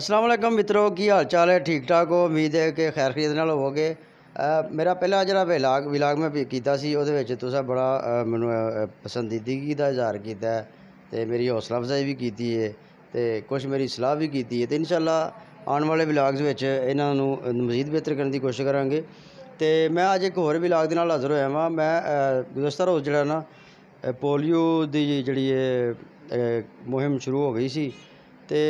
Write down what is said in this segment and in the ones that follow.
अस्सलाम वालेकुम मित्रों की हाल चाल है। ठीक ठाक हो, उम्मीद है कि खैर खरीद नाल होवोगे। मेरा पहला जो विलाग मैं किया तुसा बड़ा मैनू पसंदीदगी का इजहार किया तो मेरी हौसला अफजाई भी की है तो कुछ मेरी सलाह भी की है। तो इंशाअल्लाह आने वाले विलाग्स इन्हों मजीद बेहतर करने की कोशिश करांगे। तो मैं अज एक होर विलाग के नाल हाज़र होया वां। मैं गुज़श्ता रोज़ जो ना पोलियो की जी मुहिम शुरू हो गई सी तो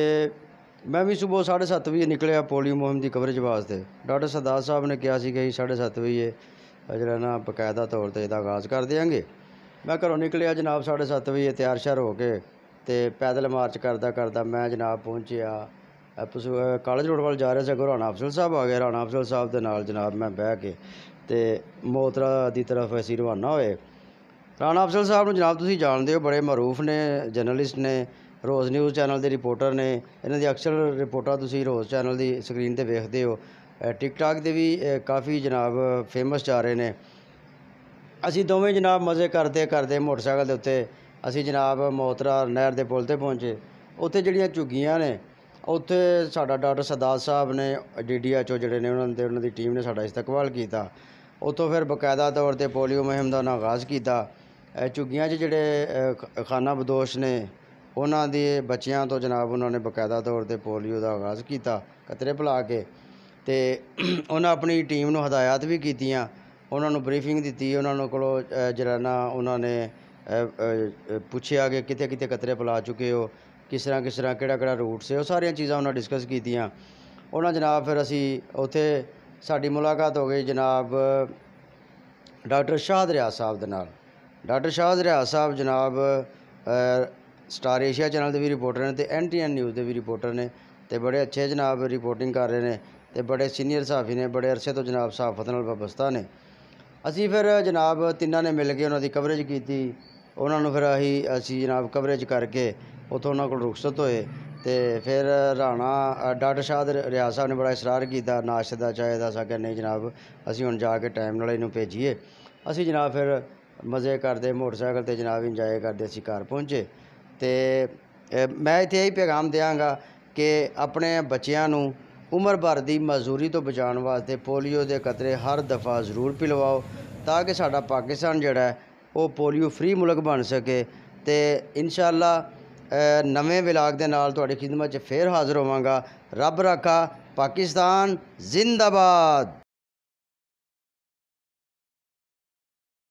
मैं भी सुबह 7:30 बजे निकलिया पोलियो मुहिम की कवरेज वास्ते। डॉक्टर सरदार साहब ने कहा कि 7:30 बजे जो ना बकायदा तौर पर इसका आगाज़ कर देंगे। मैं घरों निकलिया जनाब 7:30 बजे तैयार श्यार हो के तो पैदल मार्च करदा करदा मैं जनाब पहुँचिया कॉलेज रोड वाल जा रहा था। राणा अफजल साहब आ गए। राणा अफजल साहब के नाल जनाब मैं बह के तो मोतरा की तरफ असीं रवाना होए। राणा अफजल साहब नूं जनाब तुसीं जानदे हो, बड़े मरूफ ने, जर्नलिस्ट ने, रोज़ न्यूज़ चैनल के रिपोर्टर ने। इन्हां दी अक्सर रिपोर्टां तुसीं रोज़ चैनल की स्क्रीन पर वेखदे हो। टिकटॉक ते भी काफ़ी जनाब फेमस जा रहे हैं। असीं दोवें जनाब मज़े करते करते मोटरसाइकिल के उत्ते असीं जनाब मोतरा नहर के पुल ते पहुँचे। उत्थे जिहड़ियां झुग्गियां ने उत्थे साडा डॉक्टर सरदार साहब ने DDHO जिहड़े ने उन्हां दी टीम ने साडा इस्तकबाल किया। उत्थों फिर बकायदा तौर पर पोलियो मुहिम का आगाज़ किया। झुग्गियां जिहड़े खाना बदोश ने उन्हां दे बच्चियां तो जनाब उन्होंने बकायदा तौर पर पोलियो का आगाज़ किया कतरे पिला के। तो उन्हें अपनी टीम नूं हदायत भी कीतियां, उन्होंने ब्रीफिंग दी। उन्होंने कोलों जरा ना उन्होंने पुछया कि कित्थे कित्थे कतरे पिला चुके हो, किस तरह केड़ा रूट से, वो सारिया चीज़ां उन्हें डिस्कस कीतियां। उन्होंने जनाब फिर असी उत्थे साडी मुलाकात हो गई जनाब डॉक्टर शाहद रियाज साहब दे नाल। डॉक्टर शाहद रियाज साहब जनाब स्टार एशिया चैनल के भी रिपोर्टर ने तो NTN न्यूज़ के भी रिपोर्टर ने तो बड़े अच्छे जनाब रिपोर्टिंग कर रहे हैं तो बड़े सीनियर सहाफ़ी ने, बड़े अरसे तो जनाब सहाफत नाल वाबस्ता ने। असी फिर जनाब तिन्ना ने मिल के उन्होंने कवरेज की। उन्होंने फिर असी जनाब कवरेज करके उतों उन्होंने को रुखसत होए तो फिर राणा डॉक्टर शाहद रियाज साहब ने बड़ा इसरार किया नाश्ते का चाय का। असा नहीं जनाब असी हुण जाके टाइम नाल इनू भेजीए। असी जनाब फिर मज़े करते मोटरसाइकिल ते जनाब इंजॉय करते असी घर पहुँचे। तो मैं इत्थे यही पैगाम देंगा कि अपने बच्चों नूं उम्र भर की मजदूरी तो बचाने वास्ते पोलियो के कतरे हर दफ़ा जरूर पिलवाओ ताकि साडा पाकिस्तान जिहड़ा है वो पोलियो फ्री मुल्क बन सके। तो इंशाअल्लाह नवे विलाग दे नाल तुहाडी खिदमत च फिर हाज़र होवांगा। रब राखा, पाकिस्तान जिंदाबाद।